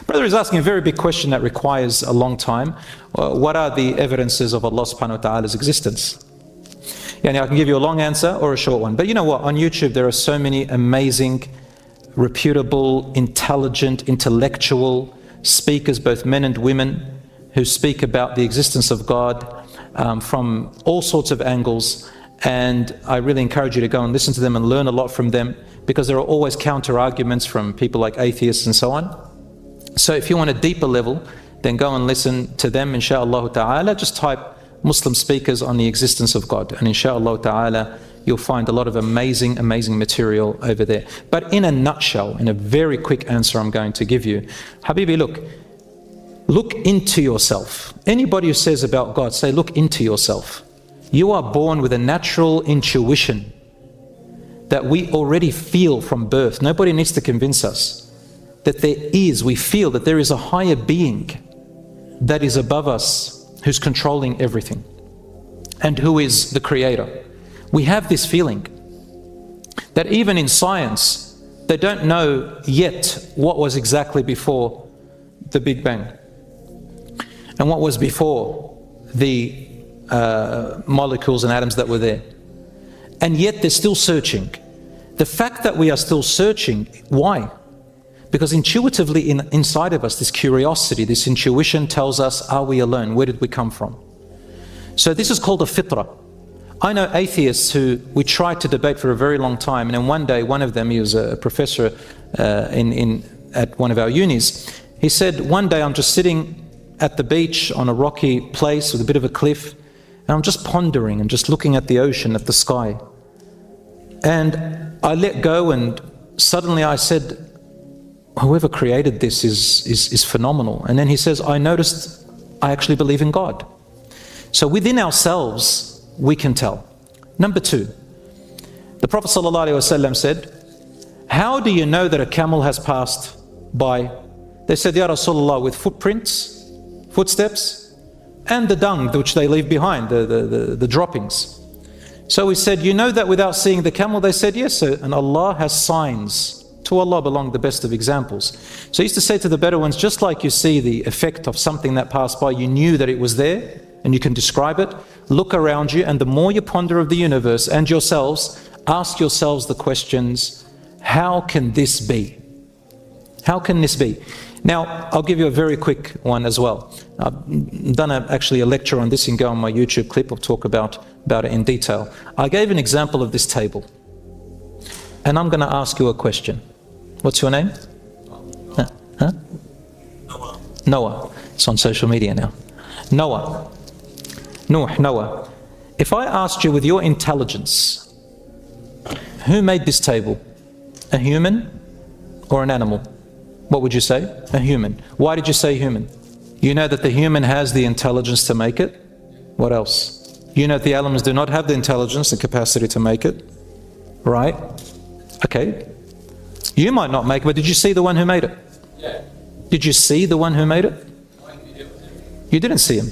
Brother is asking a very big question that requires a long time. What are the evidences of Allah subhanahu wa ta'ala's existence? I can give you a long answer or a short one. But you know what? On YouTube there are so many amazing, reputable, intelligent, intellectual speakers, both men and women, who speak about the existence of God from all sorts of angles. And I really encourage you to go and listen to them and learn a lot from them, because there are always counter arguments from people like atheists and so on. So if you want a deeper level, then go and listen to them, inshaAllah ta'ala. Just type Muslim speakers on the existence of God, and inshaAllah ta'ala you'll find a lot of amazing material over there. But in a nutshell, in a very quick answer I'm going to give you, Habibi, look into yourself. Anybody who says about God, say look into yourself. You are born with a natural intuition that we already feel from birth. Nobody needs to convince us that we feel that there is a higher being that is above us, who's controlling everything, and who is the creator. We have this feeling that even in science, they don't know yet what was exactly before the Big Bang and what was before the molecules and atoms that were there. And yet they're still searching. The fact that we are still searching, why? Because intuitively inside of us, this curiosity, this intuition tells us, are we alone? Where did we come from? So this is called a fitrah. I know atheists who we tried to debate for a very long time, and then one day one of them, he was a professor at one of our unis, he said, one day I'm just sitting at the beach on a rocky place with a bit of a cliff, and I'm just pondering and just looking at the ocean, at the sky. And I let go, and suddenly I said, whoever created this is phenomenal. And then he says, I noticed I actually believe in God. So within ourselves, we can tell. Number two, the Prophet ﷺ said, how do you know that a camel has passed by? They said, Ya Rasulullah, with footprints, footsteps, and the dung which they leave behind, the droppings. So we said, you know that without seeing the camel? They said, yes, sir. And Allah has signs. To Allah belong the best of examples. So I used to say to the Bedouins, just like you see the effect of something that passed by, you knew that it was there and you can describe it. Look around you, and the more you ponder of the universe and yourselves, ask yourselves the questions, how can this be? How can this be? Now, I'll give you a very quick one as well. I've done actually a lecture on this. You can go on my YouTube clip. I'll talk about it in detail. I gave an example of this table. And I'm going to ask you a question. What's your name? Huh? Noah. It's on social media now. Noah. Noah. If I asked you with your intelligence, who made this table? A human or an animal? What would you say? A human. Why did you say human? You know that the human has the intelligence to make it. What else? You know that the animals do not have the intelligence, the capacity to make it. Right? Okay. You might not make it, but did you see the one who made it? Yeah. Did you see the one who made it? You didn't see him.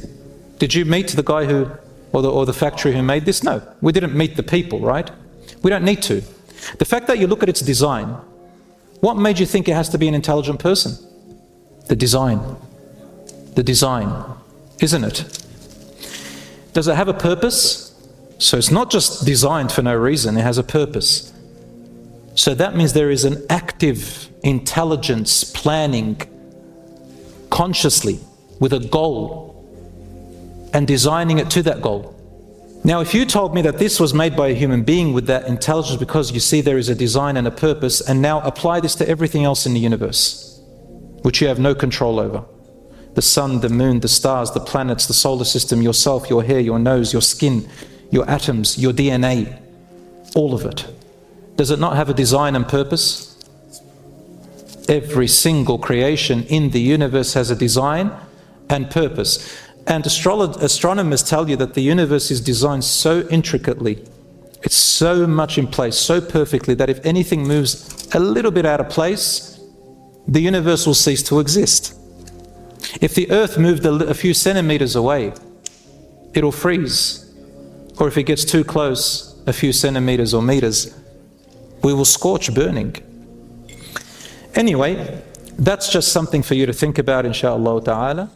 Did you meet the guy who, or the factory who made this? No. We didn't meet the people, right? We don't need to. The fact that you look at its design, what made you think it has to be an intelligent person? The design. The design, isn't it? Does it have a purpose? So it's not just designed for no reason, it has a purpose. So that means there is an active intelligence planning consciously with a goal and designing it to that goal. Now, if you told me that this was made by a human being with that intelligence because you see there is a design and a purpose, and now apply this to everything else in the universe, which you have no control over. The sun, the moon, the stars, the planets, the solar system, yourself, your hair, your nose, your skin, your atoms, your DNA, all of it. Does it not have a design and purpose? Every single creation in the universe has a design and purpose. And astronomers tell you that the universe is designed so intricately, it's so much in place, so perfectly, that if anything moves a little bit out of place, the universe will cease to exist. If the earth moved a few centimeters away, it'll freeze. Or if it gets too close, a few centimeters or meters, we will scorch burning. Anyway, That's just something for you to think about, inshaAllah ta'ala.